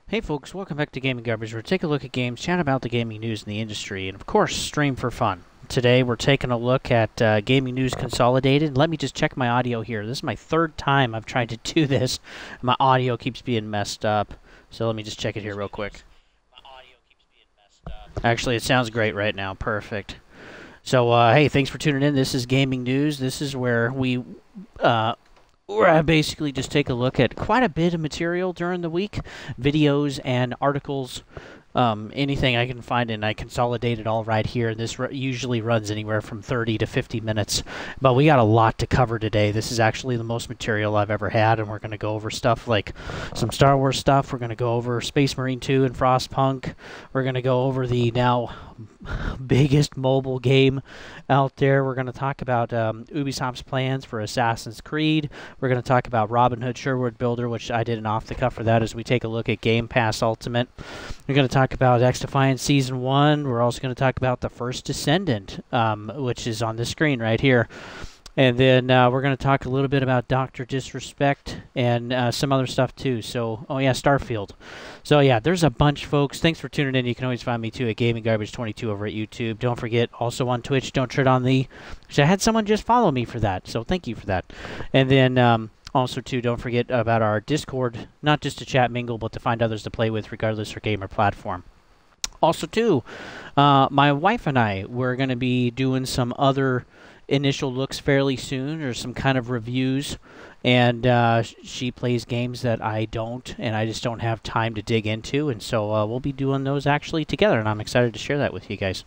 Hey folks, welcome back to Gaming Garbage, where we take a look at games, chat about the gaming news in the industry, and of course, stream for fun. Today we're taking a look at Gaming News Consolidated. Let me just check my audio here. This is my third time I've tried to do this. My audio keeps being messed up, so let me just check it here real quick. Actually, it sounds great right now. Perfect. So, hey, thanks for tuning in. This is Gaming News. This is where where I basically just take a look at quite a bit of material during the week, videos and articles, anything I can find, and I consolidate it all right here. This usually runs anywhere from 30 to 50 minutes, but we got a lot to cover today. This is actually the most material I've ever had, and we're going to go over stuff like some Star Wars stuff. We're going to go over Space Marine 2 and Frostpunk. We're going to go over the now biggest mobile game out there. We're going to talk about Ubisoft's plans for Assassin's Creed. We're going to talk about Robin Hood Sherwood Builder, which I did an off-the-cuff for that as we take a look at GamePass Ultimate. We're going to talk about XDefiant Season 1. We're also going to talk about the first Descendant, which is on the screen right here. And then we're going to talk a little bit about Dr. Disrespect and some other stuff too. So, oh yeah, Starfield. So yeah, there's a bunch, folks. Thanks for tuning in. You can always find me too at Gaming Garbage 22 over at YouTube. Don't forget, also on Twitch, don't tread on the... Which I had someone just follow me for that, so thank you for that. And then also too, don't forget about our Discord, not just to chat, mingle, but to find others to play with, regardless of game or platform. Also too, my wife and I, we're going to be doing some other initial looks fairly soon, or some kind of reviews, and she plays games that I don't, and I just don't have time to dig into, and so we'll be doing those actually together, and I'm excited to share that with you guys.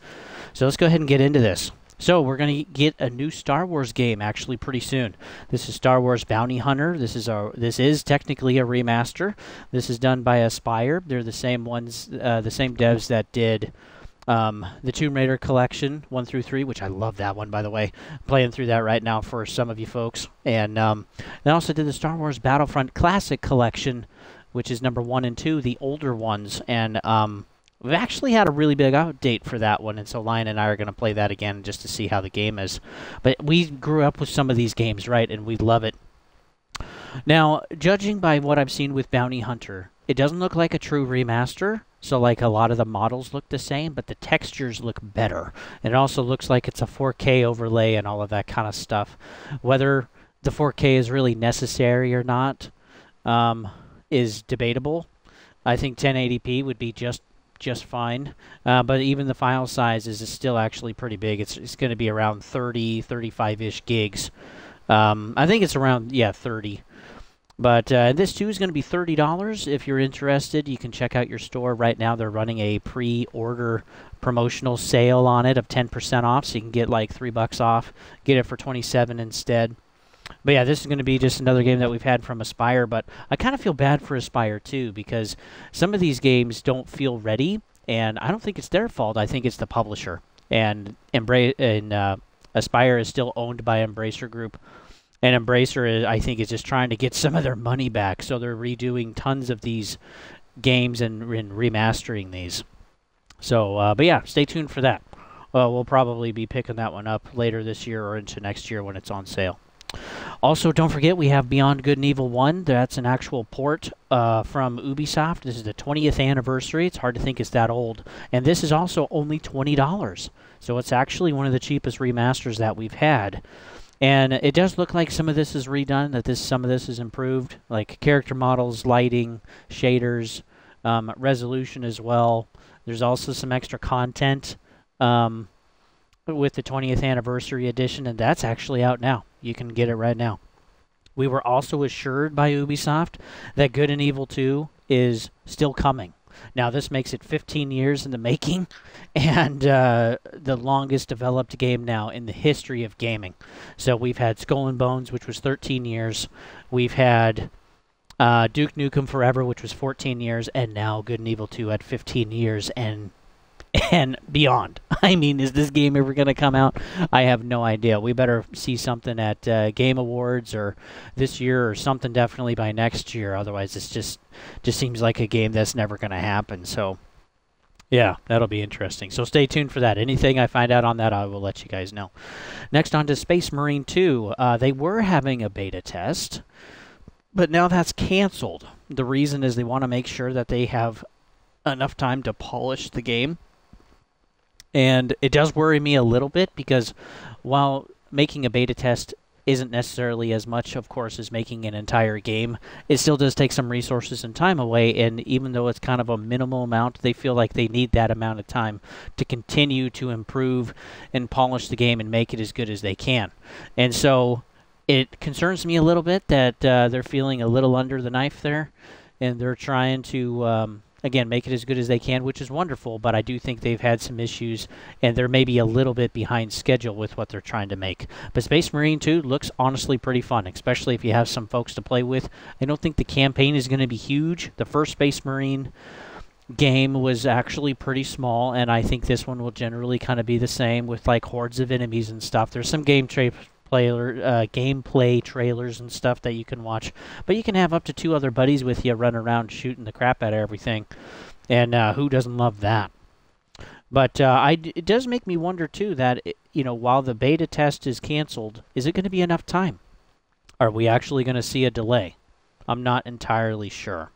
So let's go ahead and get into this. So we're going to get a new Star Wars game actually pretty soon. This is Star Wars Bounty Hunter. This is technically a remaster. This is done by Aspyr. They're the same ones, the same devs that did the Tomb Raider collection 1 through 3, which I love that one, by the way. Playing through that right now for some of you folks. And they also did the Star Wars Battlefront Classic collection, which is number 1 and 2, the older ones. And we've actually had a really big update for that one, and so Lion and I are going to play that again just to see how the game is. But we grew up with some of these games, right, and we love it. Now, judging by what I've seen with Bounty Hunter, it doesn't look like a true remaster. So, like, a lot of the models look the same, but the textures look better. And it also looks like it's a 4K overlay and all of that kind of stuff. Whether the 4K is really necessary or not is debatable. I think 1080p would be just fine. But even the file size is still actually pretty big. It's going to be around 30, 35-ish gigs. I think it's around, yeah, 30. But this too is going to be $30. If you're interested, you can check out your store right now. They're running a pre-order promotional sale on it of 10% off, so you can get like $3 off. Get it for $27 instead. But yeah, this is going to be just another game that we've had from Aspyr, but I kind of feel bad for Aspyr too, because some of these games don't feel ready, and I don't think it's their fault. I think it's the publisher. And Aspyr is still owned by Embracer Group. And Embracer, I think, is just trying to get some of their money back, so they're redoing tons of these games and remastering these. So, but yeah, stay tuned for that. We'll probably be picking that one up later this year or into next year when it's on sale. Also, don't forget, we have Beyond Good and Evil 1. That's an actual port from Ubisoft. This is the 20th anniversary. It's hard to think it's that old. And this is also only $20. So it's actually one of the cheapest remasters that we've had. And it does look like some of this is redone, that some of this is improved, like character models, lighting, shaders, resolution as well. There's also some extra content with the 20th anniversary edition, and that's actually out now. You can get it right now. We were also assured by Ubisoft that Good and Evil 2 is still coming. Now, this makes it 15 years in the making, and the longest developed game now in the history of gaming. So we've had Skull and Bones, which was 13 years. We've had Duke Nukem Forever, which was 14 years, and now Good and Evil 2 at 15 years and beyond. I mean, is this game ever going to come out? I have no idea. We better see something at Game Awards or this year or something definitely by next year. Otherwise, it's just seems like a game that's never going to happen. So, yeah, that'll be interesting. So stay tuned for that. Anything I find out on that, I will let you guys know. Next on to Space Marine 2. They were having a beta test, but now that's canceled. The reason is they want to make sure that they have enough time to polish the game. And it does worry me a little bit because while making a beta test isn't necessarily as much, of course, as making an entire game, it still does take some resources and time away, and even though it's kind of a minimal amount, they feel like they need that amount of time to continue to improve and polish the game and make it as good as they can. And so it concerns me a little bit that they're feeling a little under the knife there, and they're trying to again, make it as good as they can, which is wonderful, but I do think they've had some issues, and they're maybe a little bit behind schedule with what they're trying to make. But Space Marine 2 looks honestly pretty fun, especially if you have some folks to play with. I don't think the campaign is going to be huge. The first Space Marine game was actually pretty small, and I think this one will generally kind of be the same with like hordes of enemies and stuff. There's some gameplay trailers and stuff that you can watch, but you can have up to 2 other buddies with you run around shooting the crap out of everything, and who doesn't love that? But it does make me wonder too that while the beta test is canceled, is it going to be enough time? Are we actually going to see a delay? I'm not entirely sure.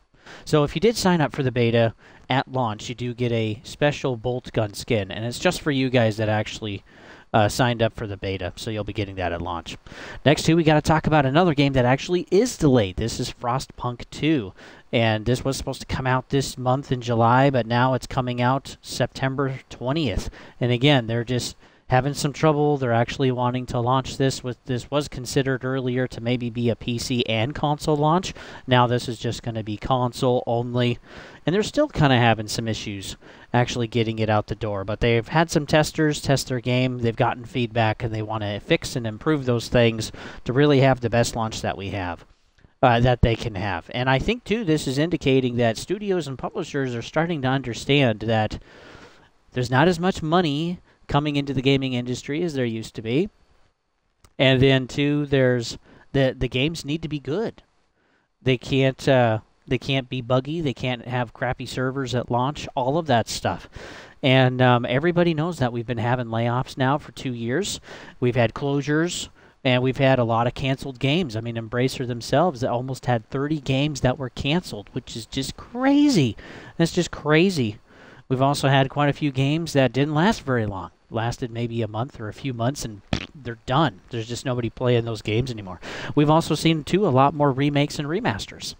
So if you did sign up for the beta at launch, you do get a special bolt gun skin, and it's just for you guys that actually signed up for the beta, so you'll be getting that at launch. Next, we got to talk about another game that actually is delayed. This is Frostpunk 2, and this was supposed to come out this month in July, but now it's coming out September 20th. And again, they're just having some trouble. They're actually wanting to launch this. This was considered earlier to maybe be a PC and console launch. Now this is just going to be console only. And they're still kind of having some issues actually getting it out the door. But they've had some testers test their game. They've gotten feedback, and they want to fix and improve those things to really have the best launch that we have, that they can have. And I think, too, this is indicating that studios and publishers are starting to understand that there's not as much money coming into the gaming industry as there used to be. And then, too, there's the games need to be good. They can't be buggy. They can't have crappy servers at launch, all of that stuff. And everybody knows that we've been having layoffs now for 2 years. We've had closures, and we've had a lot of canceled games. I mean, Embracer themselves almost had 30 games that were canceled, which is just crazy. That's just crazy. We've also had quite a few games that didn't last very long. Lasted maybe a month or a few months, and they're done. There's just nobody playing those games anymore. We've also seen, too, a lot more remakes and remasters.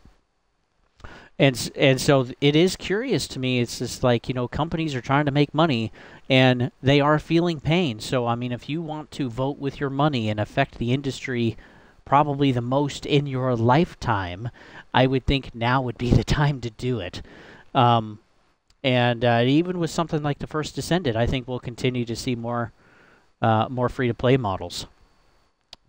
And so it is curious to me. It's just like, companies are trying to make money, and they are feeling pain. So, I mean, if you want to vote with your money and affect the industry probably the most in your lifetime, I would think now would be the time to do it. And even with something like the first Descendant, I think we'll continue to see more free-to-play models.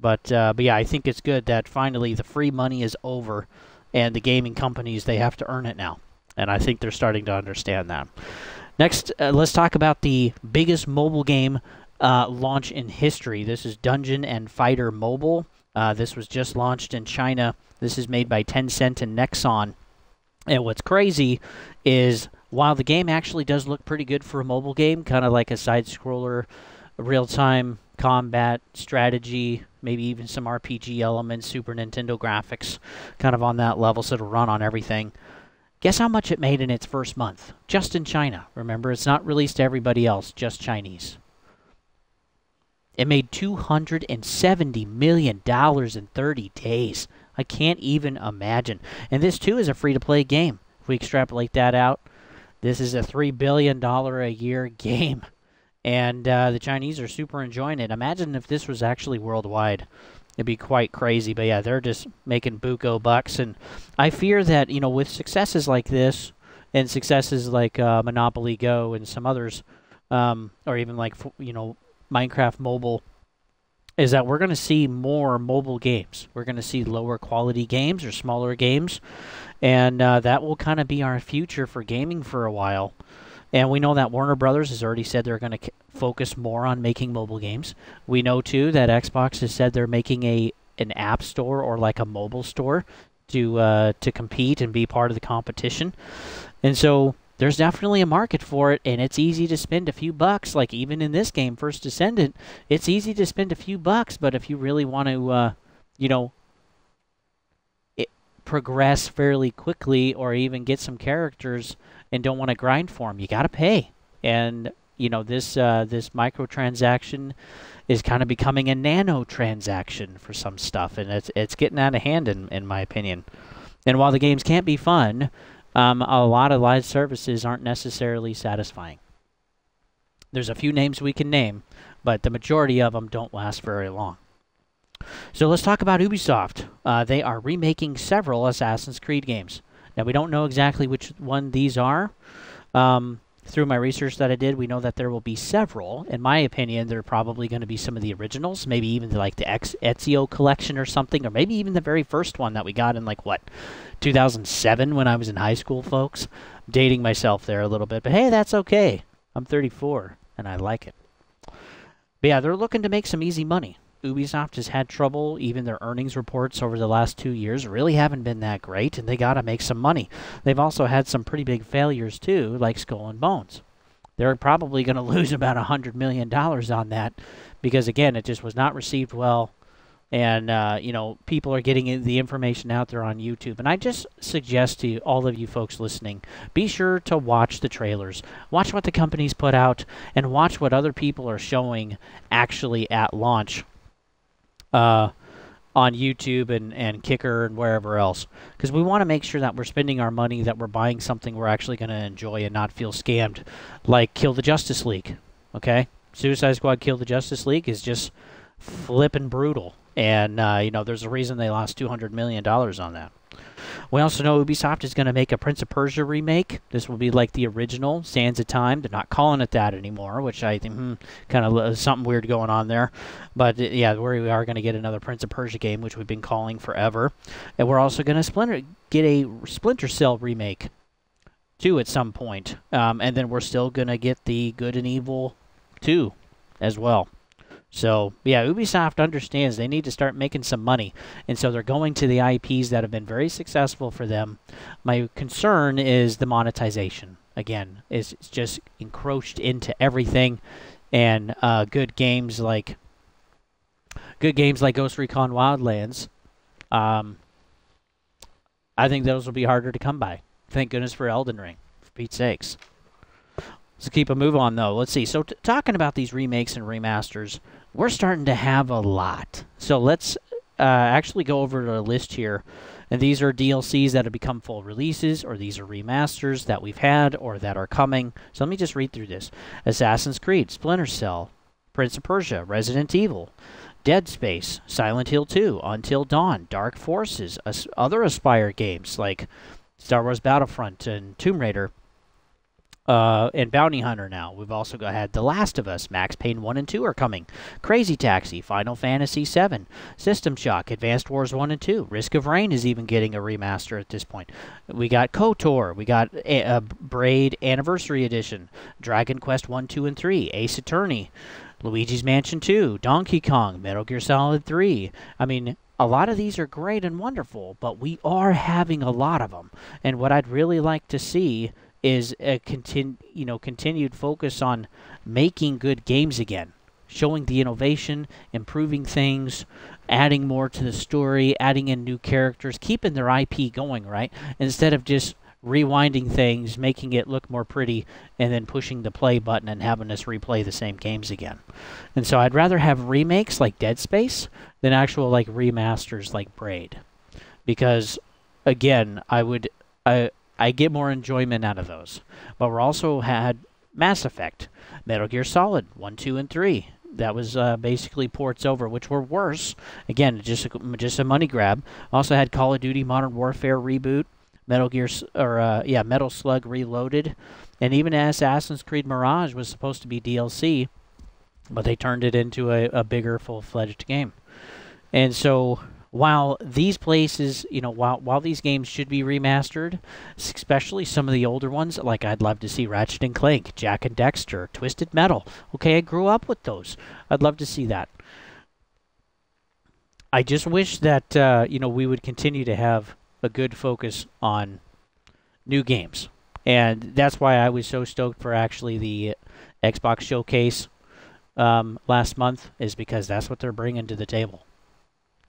But yeah, I think it's good that finally the free money is over, and the gaming companies, they have to earn it now. And I think they're starting to understand that. Next, let's talk about the biggest mobile game launch in history. This is Dungeon and Fighter Mobile. This was just launched in China. This is made by Tencent and Nexon. And what's crazy is, while the game actually does look pretty good for a mobile game, kind of like a side-scroller, real-time combat strategy, maybe even some RPG elements, Super Nintendo graphics, kind of on that level, so it'll run on everything. Guess how much it made in its first month? Just in China. Remember, it's not released to everybody else, just Chinese. It made $270 million in 30 days. I can't even imagine. And this, too, is a free-to-play game. If we extrapolate that out, this is a $3 billion a year game. And the Chinese are super enjoying it. Imagine if this was actually worldwide. It'd be quite crazy. But yeah, they're just making buco bucks. And I fear that, with successes like this, and successes like Monopoly Go and some others, or even like, Minecraft Mobile, is that we're going to see more mobile games. We're going to see lower quality games or smaller games. And that will kind of be our future for gaming for a while. And we know that Warner Brothers has already said they're going to focus more on making mobile games. We know, too, that Xbox has said they're making an app store or like a mobile store to compete and be part of the competition. And so there's definitely a market for it, and it's easy to spend a few bucks. Like even in this game, First Descendant, it's easy to spend a few bucks, but if you really want to, progress fairly quickly or even get some characters and don't want to grind for them, you got to pay. And you know, this microtransaction is kind of becoming a nano transaction for some stuff, and it's getting out of hand in my opinion. And while the games can't be fun, a lot of live services aren't necessarily satisfying. There's a few names we can name, but the majority of them don't last very long. So let's talk about Ubisoft. They are remaking several Assassin's Creed games. Now, we don't know exactly which one these are. Through my research that I did, we know that there will be several. In my opinion, they're probably going to be some of the originals, maybe even like the Ezio collection or something, or maybe even the very first one that we got in, like, what, 2007 when I was in high school, folks? I'm dating myself there a little bit, but hey, that's okay. I'm 34, and I like it. But yeah, they're looking to make some easy money. Ubisoft has had trouble. Even their earnings reports over the last 2 years really haven't been that great, and they got to make some money. They've also had some pretty big failures, too, like Skull and Bones. They're probably going to lose about $100 million on that because, again, it just was not received well. And, you know, people are getting the information out there on YouTube. And I just suggest to all of you folks listening, be sure to watch the trailers. Watch what the companies put out and watch what other people are showing actually at launch. On YouTube and Kicker and wherever else. Because we want to make sure that we're spending our money, that we're buying something we're actually going to enjoy and not feel scammed. Like Kill the Justice League. Okay? Suicide Squad Kill the Justice League is just flippin' brutal. And, you know, there's a reason they lost $200 million on that. We also know Ubisoft is going to make a Prince of Persia remake. This will be like the original, Sands of Time. They're not calling it that anymore, which I think kind of something weird going on there. But yeah, we are going to get another Prince of Persia game, which we've been calling forever. And we're also going to get a Splinter Cell remake, too, at some point. And then we're still going to get the Good and Evil 2 as well. So, yeah, Ubisoft understands they need to start making some money, and so they're going to the IPs that have been very successful for them. My concern is the monetization. Again, it's just encroached into everything, and good games like Ghost Recon Wildlands, I think those will be harder to come by. Thank goodness for Elden Ring, for Pete's sakes. Let's keep a move on, though. Let's see. So, talking about these remakes and remasters, we're starting to have a lot. So let's actually go over to a list here. And these are DLCs that have become full releases, or these are remasters that we've had or that are coming. So let me just read through this. Assassin's Creed, Splinter Cell, Prince of Persia, Resident Evil, Dead Space, Silent Hill 2, Until Dawn, Dark Forces, other Aspire games like Star Wars Battlefront and Tomb Raider, and Bounty Hunter now. We've also had The Last of Us, Max Payne 1 and 2 are coming. Crazy Taxi, Final Fantasy 7, System Shock, Advanced Wars 1 and 2. Risk of Rain is even getting a remaster at this point. We got KOTOR, we got Braid Anniversary Edition, Dragon Quest 1, 2, and 3, Ace Attorney, Luigi's Mansion 2, Donkey Kong, Metal Gear Solid 3. I mean, a lot of these are great and wonderful, but we are having a lot of them. And what I'd really like to see is a continued focus on making good games again, showing the innovation, improving things, adding more to the story, adding in new characters, keeping their IP going, right? Instead of just rewinding things, making it look more pretty, and then pushing the play button and having us replay the same games again. And so I'd rather have remakes like Dead Space than actual like remasters like Braid. Because, again, I get more enjoyment out of those. But we're also had Mass Effect, Metal Gear Solid 1, 2, and 3. That was basically ports over, which were worse. Again, just a money grab. Also had Call of Duty Modern Warfare reboot, Metal Slug Reloaded, and even Assassin's Creed Mirage was supposed to be DLC, but they turned it into a bigger, full-fledged game. And so, while these places, while these games should be remastered, especially some of the older ones, like I'd love to see Ratchet and Clank, Jak and Daxter, Twisted Metal. Okay, I grew up with those. I'd love to see that. I just wish that, we would continue to have a good focus on new games. And that's why I was so stoked for actually the Xbox Showcase last month, is because that's what they're bringing to the table.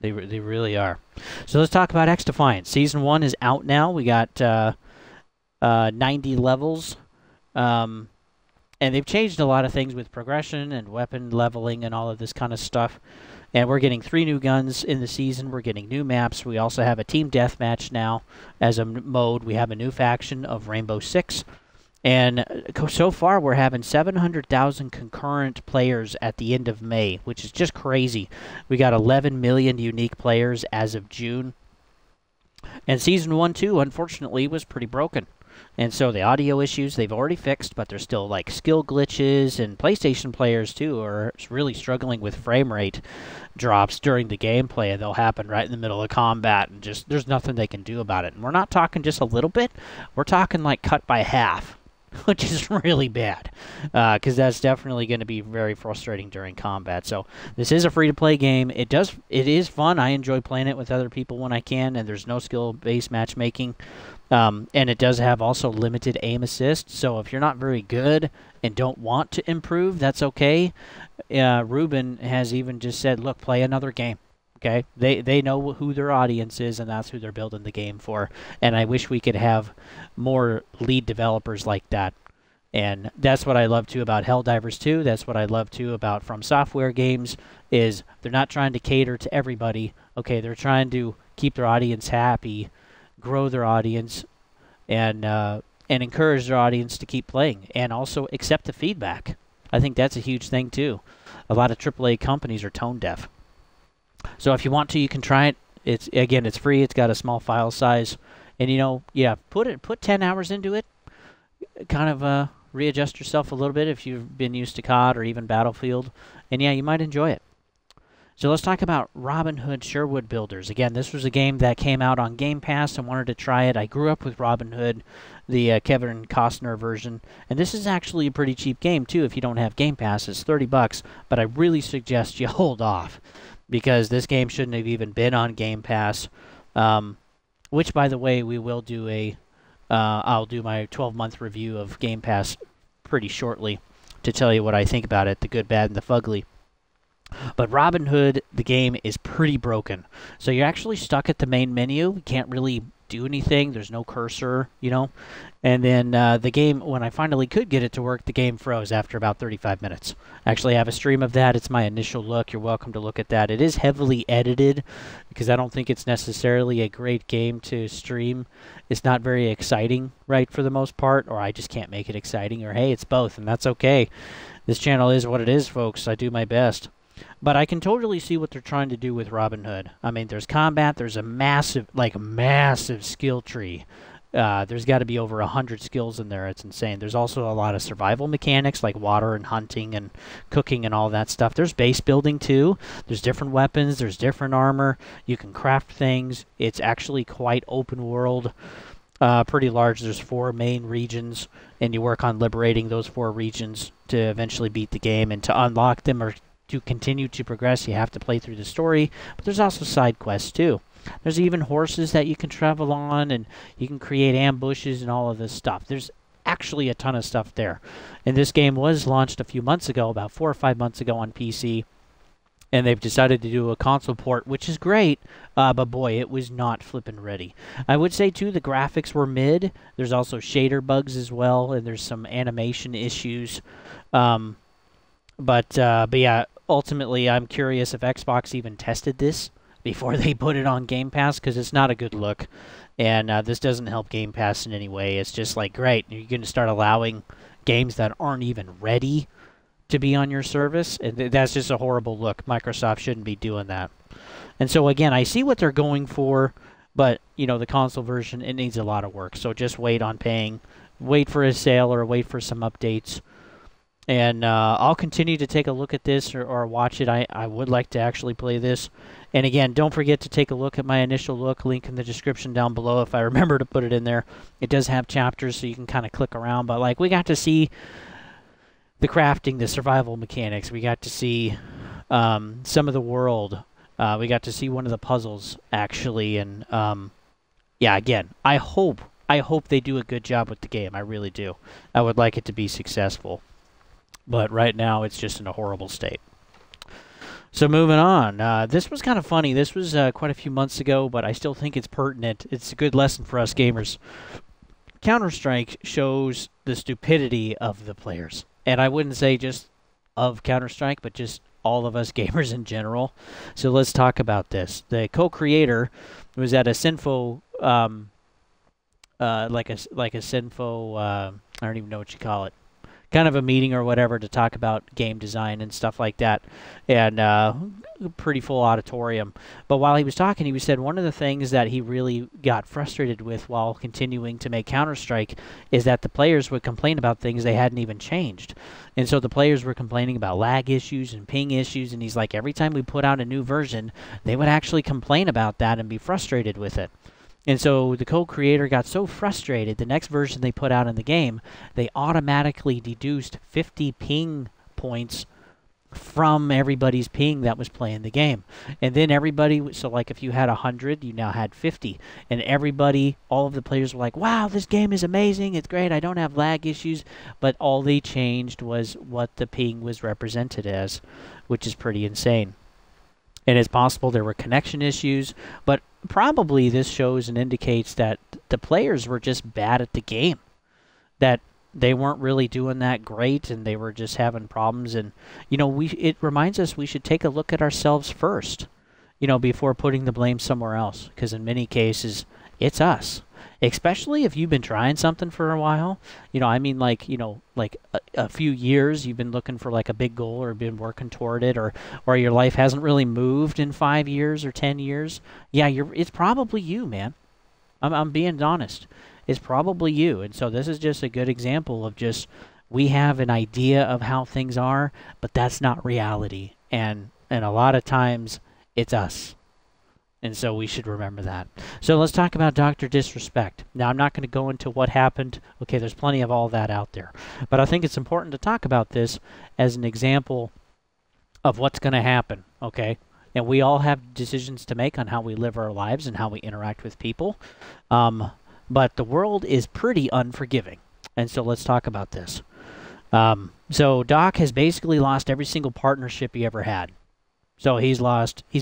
They really are. So let's talk about X Defiant. Season 1 is out now. We got 90 levels. And they've changed a lot of things with progression and weapon leveling and all of this kind of stuff. And we're getting 3 new guns in the season. We're getting new maps. We also have a team deathmatch now as a mode. We have a new faction of Rainbow Six. And so far, we're having 700,000 concurrent players at the end of May, which is just crazy. We got 11 million unique players as of June. And Season 1, too, unfortunately, was pretty broken. And so the audio issues they've already fixed, but there's still like skill glitches, and PlayStation players too are really struggling with frame rate drops during the gameplay, and they'll happen right in the middle of combat, and just there's nothing they can do about it. And we're not talking just a little bit, we're talking like cut by half, which is really bad, because that's definitely going to be very frustrating during combat. So this is a free-to-play game. It is fun. I enjoy playing it with other people when I can, and there's no skill-based matchmaking. And it does have also limited aim assist, so if you're not very good and don't want to improve, that's okay. Ruben has even just said, look, play another game. Okay, they know who their audience is, and that's who they're building the game for. And I wish we could have more lead developers like that. And that's what I love too about Helldivers 2. That's what I love too about From Software games, is they're not trying to cater to everybody. Okay, they're trying to keep their audience happy, grow their audience, and encourage their audience to keep playing, and also accept the feedback. I think that's a huge thing too. A lot of AAA companies are tone deaf. So if you want to, you can try it. It's free. It's got a small file size, and put 10 hours into it. Kind of readjust yourself a little bit if you've been used to COD or even Battlefield, and yeah, you might enjoy it. So let's talk about Robin Hood Sherwood Builders. Again, this was a game that came out on GamePass. I wanted to try it. I grew up with Robin Hood, the Kevin Costner version, and this is actually a pretty cheap game too if you don't have GamePass. It's $30, but I really suggest you hold off, because this game shouldn't have even been on Game Pass, which, by the way, we will do I'll do my 12-month review of Game Pass pretty shortly to tell you what I think about it, the good, bad, and the fugly. But Robin Hood, the game, is pretty broken. So you're actually stuck at the main menu. You can't really do anything. There's no cursor, And then the game, when I finally could get it to work, the game froze after about 35 minutes. I actually have a stream of that. It's my initial look. You're welcome to look at that. It is heavily edited, because I don't think it's necessarily a great game to stream. It's not very exciting, right, for the most part, or I just can't make it exciting, or hey, it's both, and that's okay. This channel is what it is, folks. I do my best. But I can totally see what they're trying to do with Robin Hood. I mean, there's combat. There's a massive skill tree. There's got to be over 100 skills in there. It's insane. There's also a lot of survival mechanics, like water and hunting and cooking and all that stuff. There's base building, too. There's different weapons. There's different armor. You can craft things. It's actually quite open world. Pretty large. There's 4 main regions, and you work on liberating those 4 regions to eventually beat the game. And to unlock them or to continue to progress, you have to play through the story, but there's also side quests too. There's even horses that you can travel on, and you can create ambushes and all of this stuff. There's actually a ton of stuff there. And this game was launched a few months ago, about 4 or 5 months ago on PC, and they've decided to do a console port, which is great, but boy, it was not flippin' ready. I would say too, the graphics were mid. There's also shader bugs as well, and there's some animation issues. But yeah, ultimately, I'm curious if Xbox even tested this before they put it on Game Pass, because it's not a good look. And this doesn't help Game Pass in any way. It's just like, great, you're going to start allowing games that aren't even ready to be on your service. And that's just a horrible look. Microsoft shouldn't be doing that. And so, again, I see what they're going for, but, the console version, it needs a lot of work. So just wait on paying. Wait for a sale or wait for some updates. And I'll continue to take a look at this or watch it. I would like to actually play this. And again, don't forget to take a look at my initial look. Link in the description down below if I remember to put it in there. It does have chapters, so you can kind of click around. But we got to see the crafting, the survival mechanics. We got to see some of the world. We got to see one of the puzzles, actually. And yeah, again, I hope they do a good job with the game. I really do. I would like it to be successful. But right now, it's just in a horrible state. So moving on, this was kind of funny. This was quite a few months ago, but I still think it's pertinent. It's a good lesson for us gamers. Counter-Strike shows the stupidity of the players. And I wouldn't say just of Counter-Strike, but just all of us gamers in general. So let's talk about this. The co-creator was at a Sinfo, like a Sinfo, I don't even know what you call it, kind of a meeting or whatever to talk about game design and stuff like that, and pretty full auditorium. But while he was talking, he said one of the things that he really got frustrated with while continuing to make Counter-Strike is that the players would complain about things they hadn't even changed. And so the players were complaining about lag issues and ping issues, and he's like, every time we put out a new version, they would actually complain about that and be frustrated with it. And so the co-creator got so frustrated, the next version they put out in the game, they automatically deduced 50 ping points from everybody's ping that was playing the game. And then everybody, so like if you had 100, you now had 50. And everybody, all of the players were like, wow, this game is amazing, it's great, I don't have lag issues. But all they changed was what the ping was represented as, which is pretty insane. And it's possible there were connection issues, but probably this shows and indicates that the players were just bad at the game, that they weren't really doing that great, and they were just having problems. And you know, it reminds us we should take a look at ourselves first, you know, before putting the blame somewhere else, because in many cases it's us. Especially if you've been trying something for a while, you know, I mean, like, you know, like a few years, you've been looking for like a big goal or been working toward it, or your life hasn't really moved in 5 years or 10 years. Yeah, it's probably you, man. I'm being honest. It's probably you. And so this is just a good example of just, we have an idea of how things are, but that's not reality. And a lot of times it's us. And so we should remember that. So let's talk about Dr. Disrespect. Now, I'm not going to go into what happened. Okay, there's plenty of all that out there. But I think it's important to talk about this as an example of what's going to happen, okay? And we all have decisions to make on how we live our lives and how we interact with people. But the world is pretty unforgiving. And so let's talk about this. So Doc has basically lost every single partnership he ever had. So he's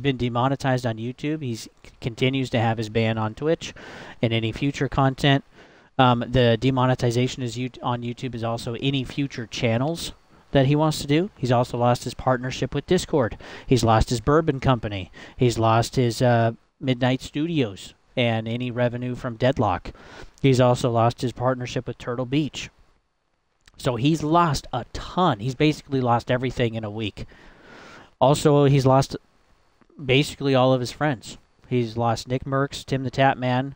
been demonetized on YouTube. He continues to have his ban on Twitch and any future content. The demonetization on YouTube is also any future channels that he wants to do. He's also lost his partnership with Discord. He's lost his bourbon company. He's lost his Midnight Studios and any revenue from Deadlock. He's also lost his partnership with Turtle Beach. So he's lost a ton. He's basically lost everything in a week. Also, he's lost basically all of his friends. He's lost Nick Merckx, Tim the Tapman,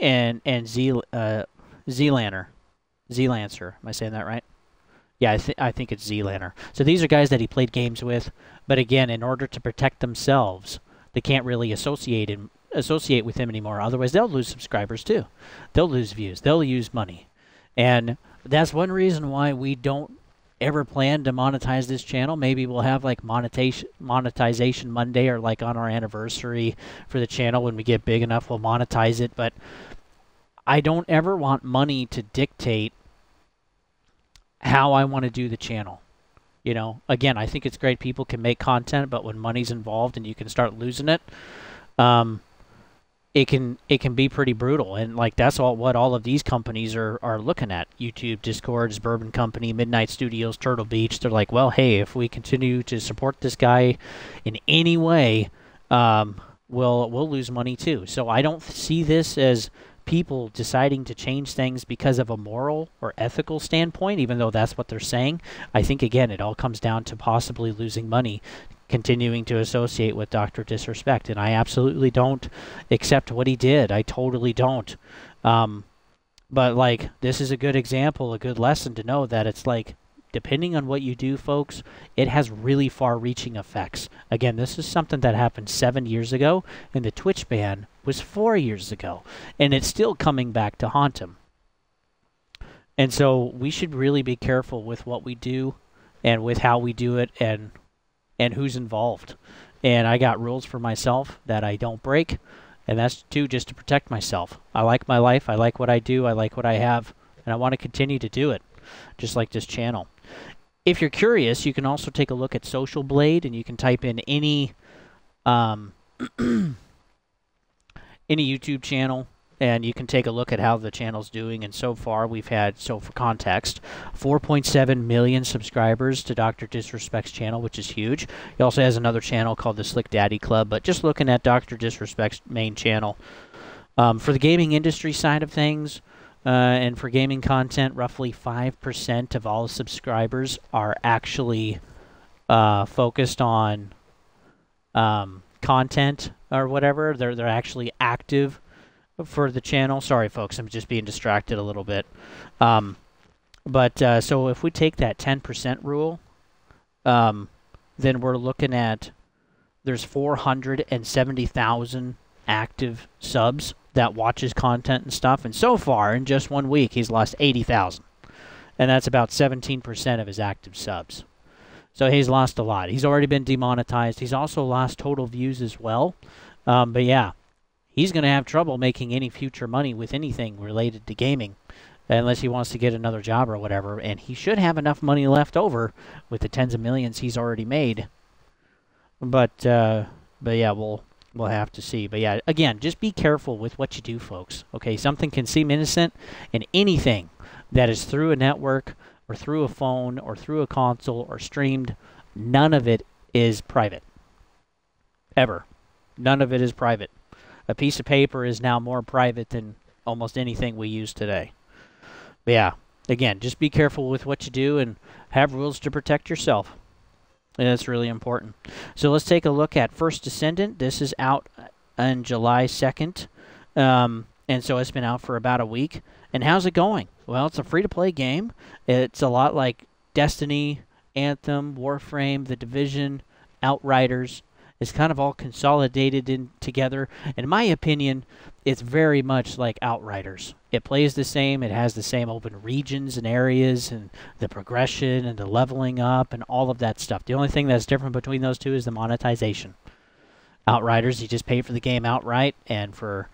and Zlancer. Zlancer. Am I saying that right? Yeah, I think it's Zlancer. So these are guys that he played games with, but again, in order to protect themselves, they can't really associate with him anymore. Otherwise, they'll lose subscribers too. They'll lose views. They'll lose money. And that's one reason why we don't ever plan to monetize this channel. Maybe we'll have like monetization Monday, or like on our anniversary for the channel when we get big enough, we'll monetize it. But I don't ever want money to dictate how I want to do the channel. You know, again, I think it's great people can make content, but when money's involved and you can start losing it, it can be pretty brutal. And like that's what all of these companies are looking at. YouTube, Discord, Bourbon Company, Midnight Studios, Turtle Beach. They're like, well, hey, if we continue to support this guy in any way, we'll lose money too. So I don't see this as people deciding to change things because of a moral or ethical standpoint, even though that's what they're saying. I think, again, it all comes down to possibly losing money, continuing to associate with Dr. Disrespect. And I absolutely don't accept what he did. I totally don't. But, like, this is a good example, a good lesson to know that it's like, depending on what you do, folks, it has really far-reaching effects. Again, this is something that happened 7 years ago, and the Twitch ban was 4 years ago. And it's still coming back to haunt him. And so we should really be careful with what we do and with how we do it and who's involved. And I got rules for myself that I don't break, and that's too just to protect myself. I like my life, I like what I do, I like what I have, and I want to continue to do it, just like this channel. if you're curious, you can also take a look at Social Blade, and you can type in any any YouTube channel, and you can take a look at how the channel's doing. And so far, we've had, so for context, 4.7 million subscribers to Dr. Disrespect's channel, which is huge. He also has another channel called the Slick Daddy Club, but just looking at Dr. Disrespect's main channel. For the gaming industry side of things, and for gaming content, roughly 5% of all subscribers are actually focused on content or whatever. They're actually active for the channel. Sorry, folks, I'm just being distracted a little bit. So if we take that 10% rule, then we're looking at there's 470,000 active subs that watches content and stuff, and so far in just 1 week he's lost 80,000, and that's about 17% of his active subs. So he's lost a lot. He's already been demonetized. He's also lost total views as well. But yeah, he's going to have trouble making any future money with anything related to gaming unless he wants to get another job or whatever, and he should have enough money left over with the tens of millions he's already made. But yeah, we'll have to see. But yeah, again, just be careful with what you do, folks. Okay, something can seem innocent, and anything that is through a network or through a phone or through a console or streamed, none of it is private. Ever. None of it is private. A piece of paper is now more private than almost anything we use today. But yeah, again, just be careful with what you do and have rules to protect yourself. And that's really important. So let's take a look at First Descendant. This is out on July 2nd. And so it's been out for about a week. And how's it going? Well, it's a free-to-play game. It's a lot like Destiny, Anthem, Warframe, The Division, Outriders. It's kind of all consolidated in together. In my opinion, it's very much like Outriders. It plays the same. It has the same open regions and areas and the progression and the leveling up and all of that stuff. The only thing that's different between those two is the monetization. Outriders, you just pay for the game outright, and for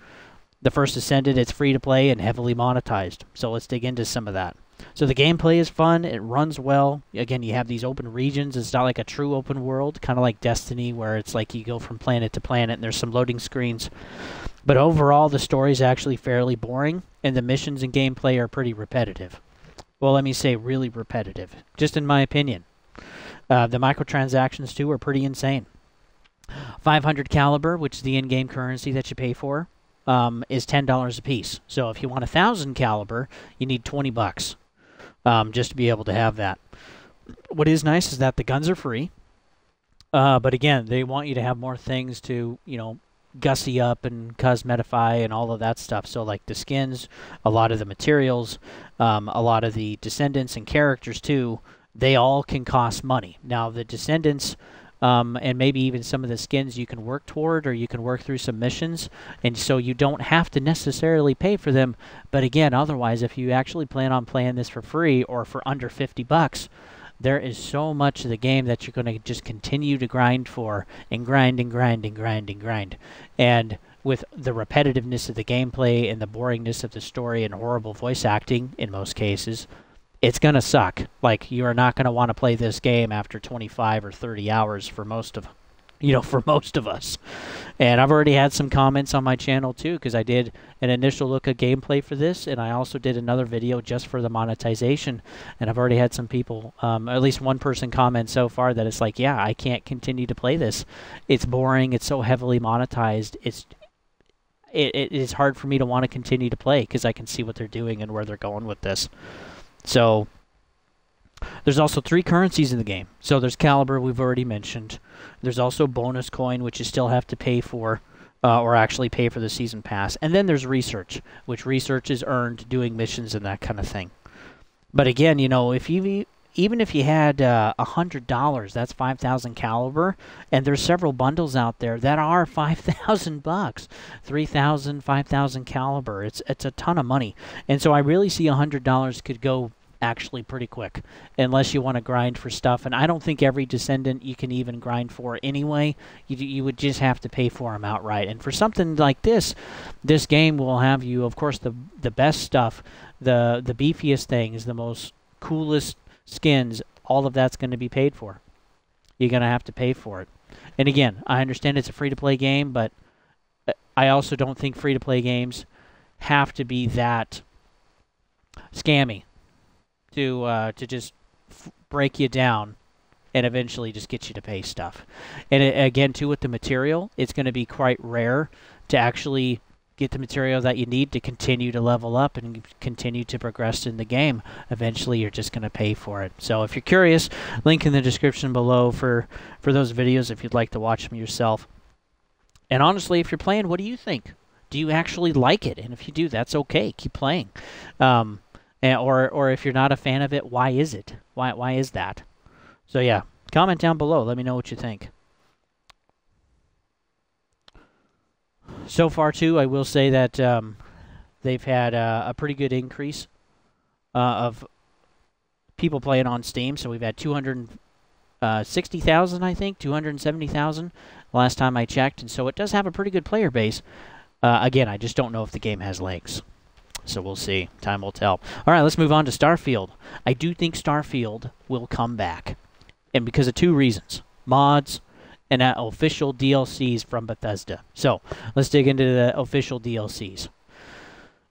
the First Descendant, it's free to play and heavily monetized. So let's dig into some of that. So the gameplay is fun. It runs well. Again, you have these open regions. It's not like a true open world, kind of like Destiny, where it's like you go from planet to planet and there's some loading screens. But overall, the story is actually fairly boring, and the missions and gameplay are pretty repetitive. Well, let me say really repetitive, just in my opinion. The microtransactions, too, are pretty insane. 500 caliber, which is the in-game currency that you pay for, is $10 a piece. So if you want 1,000 caliber, you need $20 just to be able to have that. What is nice is that the guns are free, but again, they want you to have more things to, you know, gussy up and cosmetify and all of that stuff. So like the skins, a lot of the materials, a lot of the Descendants and characters too, they all can cost money. Now the Descendants, and maybe even some of the skins you can work toward, or you can work through some missions, and so you don't have to necessarily pay for them. But again, otherwise, if you actually plan on playing this for free or for under $50, there is so much of the game that you're going to just continue to grind for, and grind and grind and grind and grind. And with the repetitiveness of the gameplay and the boringness of the story and horrible voice acting in most cases, it's going to suck. Like, you are not going to want to play this game after 25 or 30 hours for most of, for most of us. And I've already had some comments on my channel too, because I did an initial look at gameplay for this, and I also did another video just for the monetization. And I've already had some people, at least one person comment so far that it's like, yeah, I can't continue to play this. It's boring. It's so heavily monetized. It is hard for me to want to continue to play because I can see what they're doing and where they're going with this. So there's also 3 currencies in the game. So there's caliber, we've already mentioned. There's also bonus coin, which you still have to pay for, or actually pay for the season pass. And then there's research, which research is earned doing missions and that kind of thing. But again, even if you had $100, that's 5,000 caliber, and there's several bundles out there that are $5,000, 3,000, 5,000 caliber. It's a ton of money, and so I really see $100 could go actually pretty quick, unless you want to grind for stuff. And I don't think every Descendant you can even grind for anyway. You would just have to pay for them outright. And for something like this game will have you, of course, the best stuff, the beefiest things, the most coolest skins all of that's going to be paid for. You're going to have to pay for it. And again, I understand it's a free-to-play game, but I also don't think free-to-play games have to be that scammy to just break you down and eventually just get you to pay stuff. And again, too, with the material, it's going to be quite rare to actually get the material that you need to continue to level up and continue to progress in the game. Eventually, you're just going to pay for it. So if you're curious, link in the description below for those videos if you'd like to watch them yourself. And honestly, if you're playing, what do you think? Do you actually like it? And if you do, that's okay. Keep playing. Or if you're not a fan of it, why is it? Why is that? So yeah, comment down below. Let me know what you think. So far, too, I will say that they've had a pretty good increase of people playing on Steam. So we've had 260,000, I think, 270,000 last time I checked. And so it does have a pretty good player base. Again, I just don't know if the game has legs. So we'll see. Time will tell. All right, let's move on to Starfield. I do think Starfield will come back. And because of two reasons. Mods and official DLCs from Bethesda. So, let's dig into the official DLCs.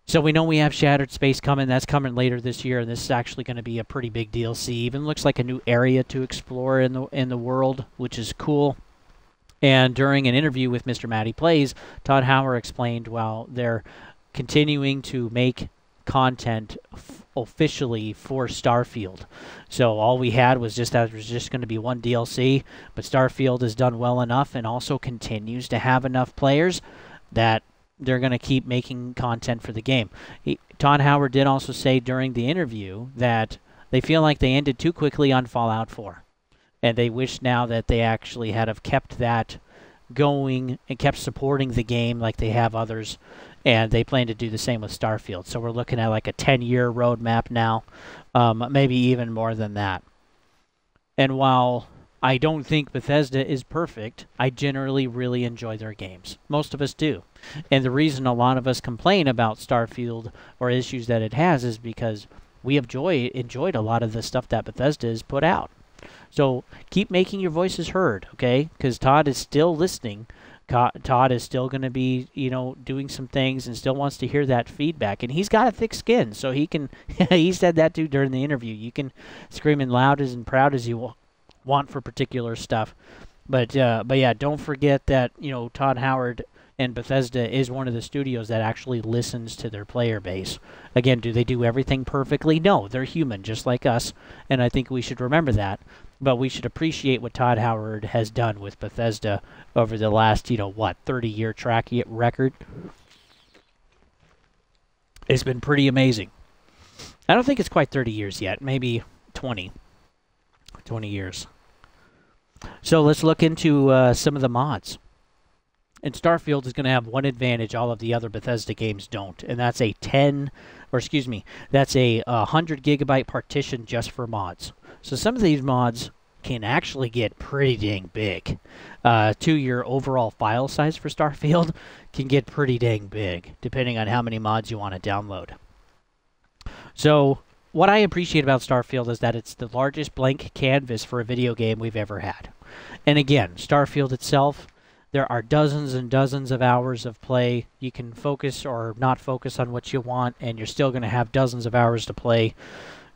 So, we know we have Shattered Space coming. That's coming later this year, and this is actually going to be a pretty big DLC. Even looks like a new area to explore in the world, which is cool. And during an interview with MrMattyPlays, Todd Howard explained, well, they're continuing to make content officially for Starfield. So all we had was just that was just going to be one DLC, but Starfield has done well enough and also continues to have enough players that they're going to keep making content for the game. Todd Howard did also say during the interview that they feel like they ended too quickly on Fallout 4, and they wish now that they actually had have kept that going and kept supporting the game like they have others. And they plan to do the same with Starfield. So we're looking at like a 10-year roadmap now, maybe even more than that. And while I don't think Bethesda is perfect, I generally really enjoy their games. Most of us do. And the reason a lot of us complain about Starfield or issues that it has is because we have enjoyed a lot of the stuff that Bethesda has put out. So keep making your voices heard, okay? Because Todd is still listening. Todd is still going to be, doing some things and still wants to hear that feedback. And he's got a thick skin, so he can, he said that too during the interview. You can scream as loud and proud as you want for particular stuff. But yeah, don't forget that, Todd Howard and Bethesda is one of the studios that actually listens to their player base. Again, do they do everything perfectly? No, they're human, just like us. And I think we should remember that. But we should appreciate what Todd Howard has done with Bethesda over the last, 30-year track record. It's been pretty amazing. I don't think it's quite 30 years yet. Maybe 20 years. So let's look into some of the mods. And Starfield is going to have one advantage all of the other Bethesda games don't. And that's a 100 gigabyte partition just for mods. So some of these mods can actually get pretty dang big. Your overall file size for Starfield can get pretty dang big, depending on how many mods you want to download. So what I appreciate about Starfield is that it's the largest blank canvas for a video game we've ever had. And again, Starfield itself, there are dozens and dozens of hours of play. You can focus or not focus on what you want, and you're still going to have dozens of hours to play.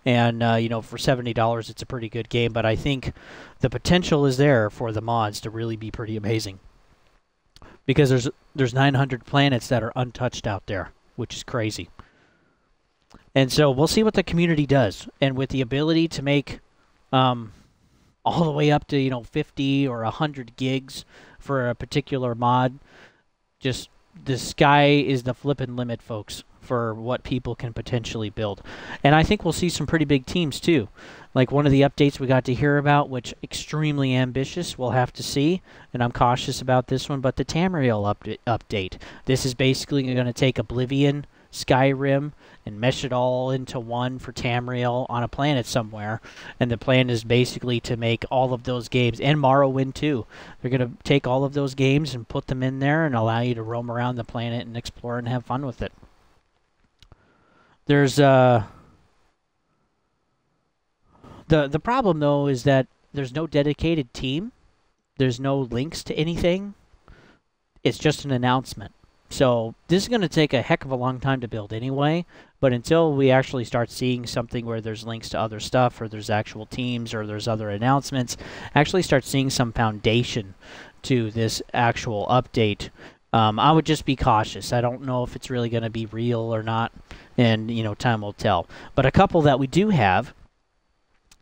And, for $70, it's a pretty good game. But I think the potential is there for the mods to really be pretty amazing. Because there's 900 planets that are untouched out there, which is crazy. And so we'll see what the community does. And with the ability to make all the way up to, 50 or 100 gigs for a particular mod, just the sky is the flippin' limit, folks, for what people can potentially build. And I think we'll see some pretty big teams, too. Like one of the updates we got to hear about, which extremely ambitious, we'll have to see. And I'm cautious about this one, but the Tamriel update. This is basically going to take Oblivion, Skyrim, and mesh it all into one for Tamriel on a planet somewhere. And the plan is basically to make all of those games, and Morrowind too. They're going to take all of those games and put them in there and allow you to roam around the planet and explore and have fun with it. There's The problem though is that there's no dedicated team. There's no links to anything. It's just an announcement. So this is going to take a heck of a long time to build anyway, but until we actually start seeing something where there's links to other stuff, or there's actual teams, or there's other announcements, actually start seeing some foundation to this actual update, I would just be cautious. I don't know if it's really going to be real or not, and time will tell. But a couple that we do have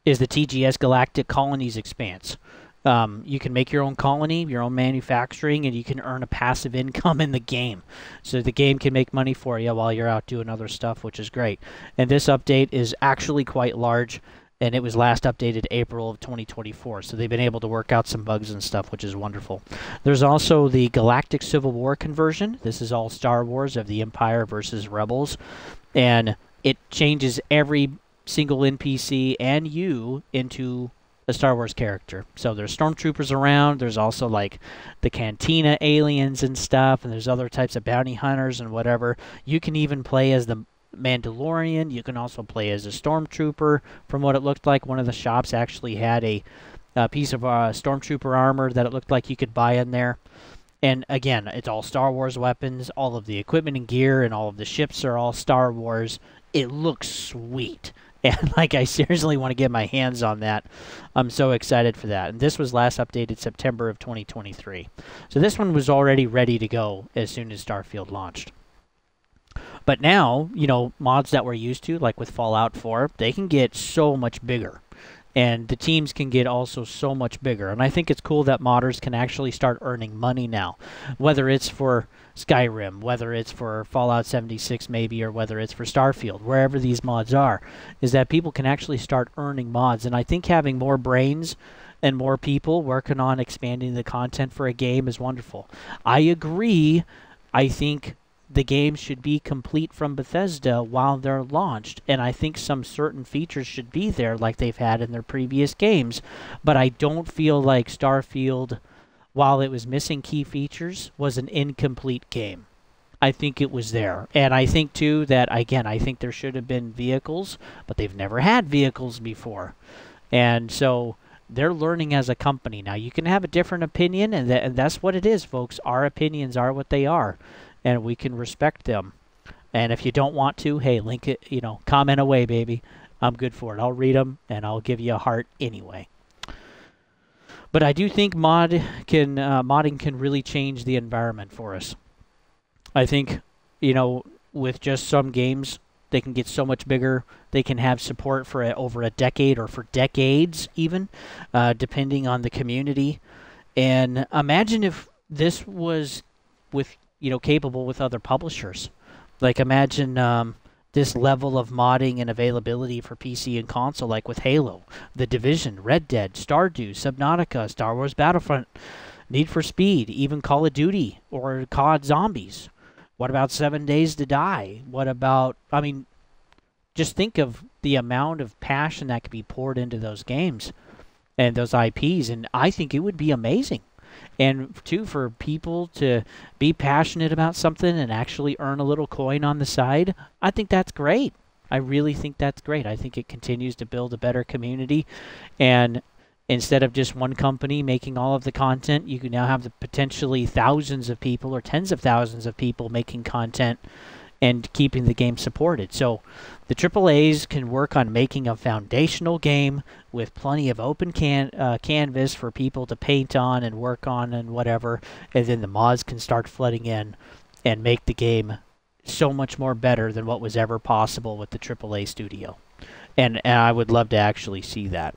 is the TGS Galactic Colonies Expanse. You can make your own colony, your own manufacturing, and you can earn a passive income in the game. So the game can make money for you while you're out doing other stuff, which is great. And this update is actually quite large, and it was last updated April of 2024. So they've been able to work out some bugs and stuff, which is wonderful. There's also the Galactic Civil War conversion. This is all Star Wars of the Empire versus Rebels. And it changes every single NPC and you into a Star Wars character. So there's stormtroopers around, there's also like the cantina aliens and stuff, and there's other types of bounty hunters and whatever. You can even play as the Mandalorian. You can also play as a stormtrooper. From what it looked like, one of the shops actually had a piece of stormtrooper armor that it looked like you could buy in there. And again, it's all Star Wars weapons. All of the equipment and gear and all of the ships are all Star Wars. It looks sweet. And I seriously want to get my hands on that. I'm so excited for that. And this was last updated September of 2023. So this one was already ready to go as soon as Starfield launched. But now, mods that we're used to, like with Fallout 4, they can get so much bigger. And the teams can get also so much bigger. And I think it's cool that modders can actually start earning money now. Whether it's for Skyrim, whether it's for Fallout 76 maybe, or whether it's for Starfield, wherever these mods are, is that people can actually start earning mods. And I think having more brains and more people working on expanding the content for a game is wonderful. I agree. I think the games should be complete from Bethesda while they're launched, and I think some certain features should be there like they've had in their previous games, but I don't feel like Starfield, while it was missing key features, was an incomplete game. I think it was there, and I think too that, again, I think there should have been vehicles, but they've never had vehicles before, and so they're learning as a company. Now, you can have a different opinion, and that's what it is, folks. Our opinions are what they are, and we can respect them. And if you don't want to, hey, link it, comment away, baby. I'm good for it. I'll read them, and I'll give you a heart anyway. But I do think modding can really change the environment for us. I think, with just some games, they can get so much bigger. They can have support for over a decade or for decades even, depending on the community. And imagine if this was capable with other publishers. Like, imagine this level of modding and availability for PC and console, like with Halo, The Division, Red Dead, Stardew, Subnautica, Star Wars Battlefront, Need for Speed, even Call of Duty or COD Zombies. What about 7 Days to Die? What about, just think of the amount of passion that could be poured into those games and those IPs, and I think it would be amazing. And too, for people to be passionate about something and actually earn a little coin on the side, I think that's great. I really think that's great. I think it continues to build a better community. And instead of just one company making all of the content, you can now have the potentially thousands of people or tens of thousands of people making content and keeping the game supported. So the AAAs can work on making a foundational game with plenty of open canvas for people to paint on and work on and whatever, and then the mods can start flooding in and make the game so much more better than what was ever possible with the AAA studio. And I would love to actually see that.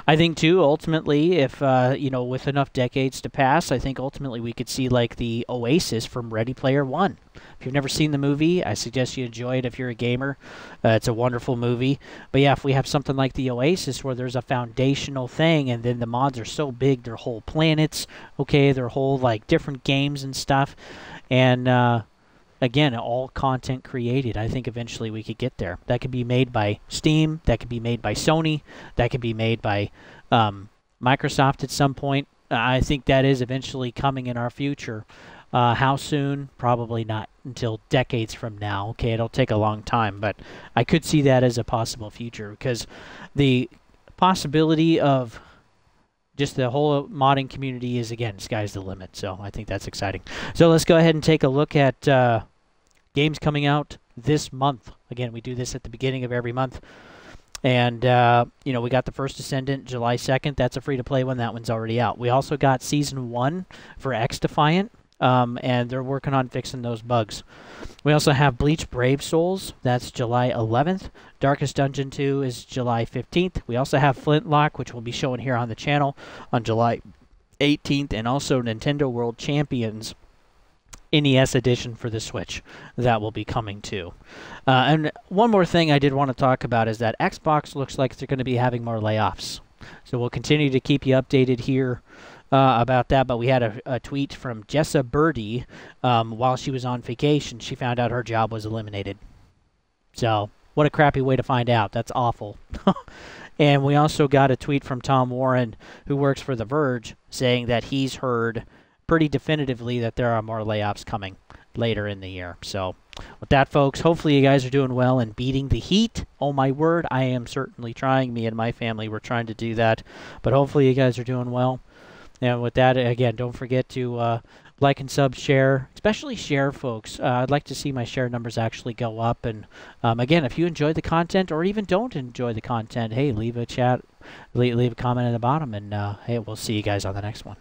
I think, too, ultimately, if, with enough decades to pass, I think ultimately we could see, like, the Oasis from Ready Player One. If you've never seen the movie, I suggest you enjoy it if you're a gamer. It's a wonderful movie. But, yeah, if we have something like the Oasis where there's a foundational thing and then the mods are so big, they're whole planets, okay, they're whole, like, different games and stuff, and, again, all content created. I think eventually we could get there. That could be made by Steam. That could be made by Sony. That could be made by Microsoft at some point. I think that is eventually coming in our future. How soon? Probably not until decades from now. Okay, it'll take a long time, but I could see that as a possible future because the possibility of just the whole modding community is, again, sky's the limit. So I think that's exciting. So let's go ahead and take a look at games coming out this month. Again, we do this at the beginning of every month. And, we got the first Descendant July 2nd. That's a free-to-play one. That one's already out. We also got Season 1 for X-Defiant, and they're working on fixing those bugs. We also have Bleach Brave Souls. That's July 11th. Darkest Dungeon 2 is July 15th. We also have Flintlock, which we'll be showing here on the channel on July 18th, and also Nintendo World Champions NES edition for the Switch. That will be coming too. And one more thing I did want to talk about is that Xbox looks like they're going to be having more layoffs. So we'll continue to keep you updated here about that. But we had a tweet from Jessa Birdie while she was on vacation. She found out her job was eliminated. So what a crappy way to find out. That's awful. And we also got a tweet from Tom Warren, who works for The Verge, saying that he's heard pretty definitively that there are more layoffs coming later in the year. So with that, folks, hopefully you guys are doing well and beating the heat. Oh my word, I am certainly trying. Me and my family, we're trying to do that. But hopefully you guys are doing well. And with that, again, don't forget to like and sub, share, especially share, folks. I'd like to see my share numbers actually go up. And again, if you enjoy the content or even don't enjoy the content, hey, leave a chat, leave a comment in the bottom, and hey, we'll see you guys on the next one.